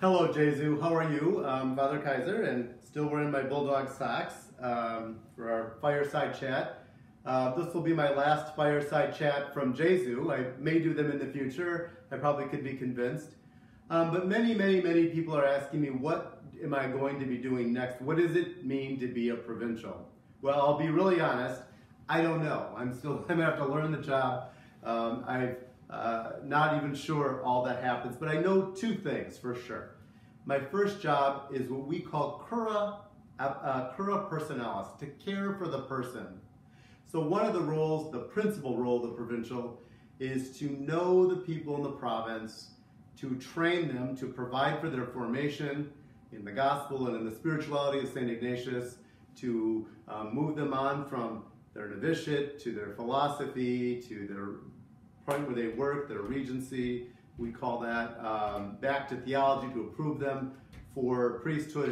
Hello, Jesu. How are you? I'm Father Kaiser, and still wearing my Bulldog socks for our Fireside chat. This will be my last Fireside chat from Jesu. I may do them in the future. I probably could be convinced. But many people are asking me, what am I going to be doing next? What does it mean to be a provincial? Well, I'll be really honest. I don't know. I'm going to have to learn the job. I've not even sure all that happens, but I know two things for sure. My first job is what we call cura personalis, to care for the person. So one of the roles, the principal role of the provincial, is to know the people in the province, to train them, to provide for their formation in the gospel and in the spirituality of St. Ignatius, to move them on from their novitiate to their philosophy, to their point where they work, their regency, we call that, back to theology, to approve them for priesthood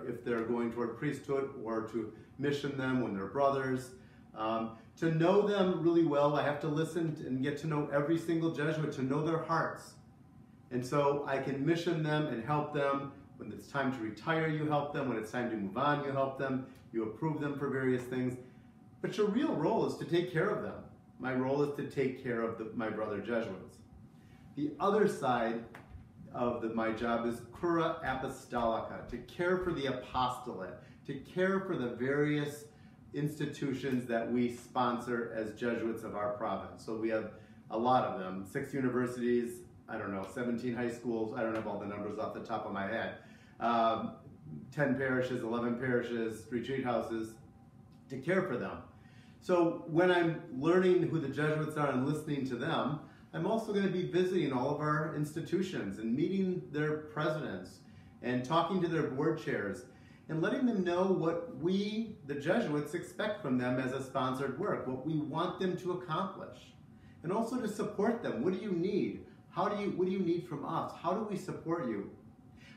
if they're going toward priesthood, or to mission them when they're brothers. To know them really well, I have to listen and get to know every single Jesuit, to know their hearts. And so I can mission them and help them. When it's time to retire, you help them. When it's time to move on, you help them. You approve them for various things. But your real role is to take care of them. My role is to take care of my brother Jesuits. The other side of my job is cura apostolica, to care for the apostolate, to care for the various institutions that we sponsor as Jesuits of our province. So we have a lot of them, 6 universities, 17 high schools, I don't have all the numbers off the top of my head, 10 parishes, 11 parishes, retreat houses, to care for them. So when I'm learning who the Jesuits are and listening to them, I'm also going to be visiting all of our institutions and meeting their presidents and talking to their board chairs and letting them know what we, the Jesuits, expect from them as a sponsored work, what we want them to accomplish, and also to support them. What do you need? What do you need from us? How do we support you?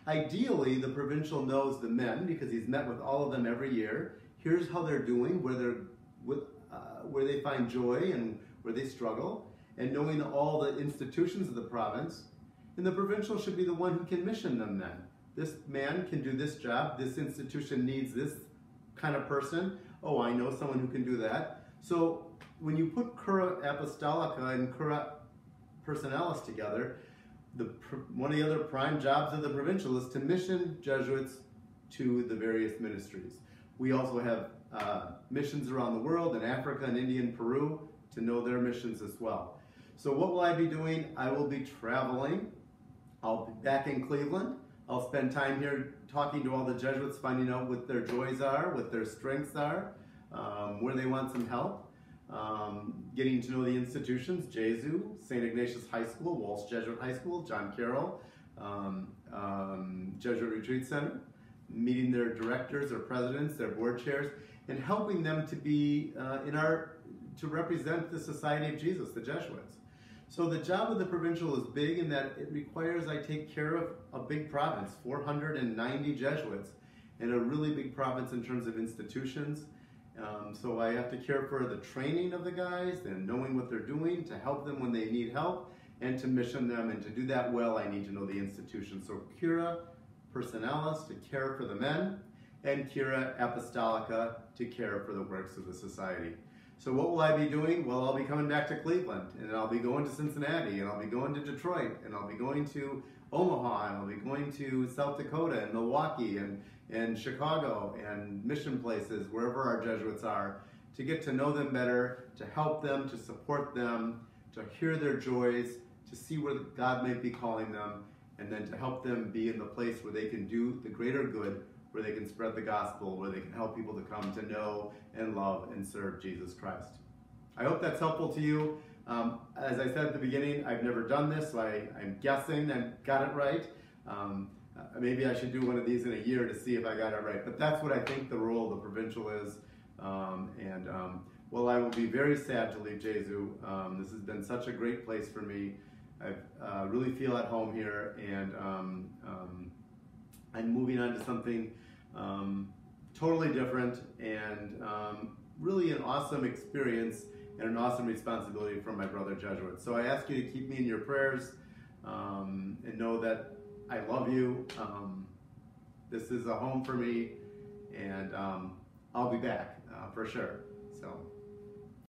Ideally, the provincial knows the men because he's met with all of them every year. Here's how they're doing, where they find joy and where they struggle, and knowing all the institutions of the province. And the provincial should be the one who can mission them then. This man can do this job, this institution needs this kind of person. Oh, I know someone who can do that. So when you put cura apostolica and cura personalis together, one of the other prime jobs of the provincial is to mission Jesuits to the various ministries. We also have missions around the world, in Africa and India and Peru, to know their missions as well. So what will I be doing? I will be traveling. I'll be back in Cleveland. I'll spend time here talking to all the Jesuits, finding out what their joys are, what their strengths are, where they want some help, getting to know the institutions, Jesu, St. Ignatius High School, Walsh Jesuit High School, John Carroll, Jesuit Retreat Center, meeting their directors, their presidents, their board chairs, and helping them to be to represent the Society of Jesus, the Jesuits. So the job of the provincial is big in that it requires I take care of a big province, 490 Jesuits, and a really big province in terms of institutions. So I have to care for the training of the guys and knowing what they're doing, to help them when they need help, and to mission them. And to do that well, I need to know the institution. So cura personalis, to care for the men, and cura apostolica, to care for the works of the society. So what will I be doing? Well, I'll be coming back to Cleveland, and I'll be going to Cincinnati, and I'll be going to Detroit, and I'll be going to Omaha, and I'll be going to South Dakota and Milwaukee and Chicago and mission places, wherever our Jesuits are, to get to know them better, to help them, to support them, to hear their joys, to see where God may be calling them, and then to help them be in the place where they can do the greater good, where they can spread the gospel, where they can help people to come to know and love and serve Jesus Christ. I hope that's helpful to you. As I said at the beginning, I've never done this, so I'm guessing I got it right. Maybe I should do one of these in a year to see if I got it right. But that's what I think the role of the provincial is. Well, I will be very sad to leave Jesu. This has been such a great place for me. I really feel at home here, and I'm moving on to something totally different, and really an awesome experience and an awesome responsibility from my brother Jesuit. So I ask you to keep me in your prayers, and know that I love you. This is a home for me, and I'll be back for sure. So.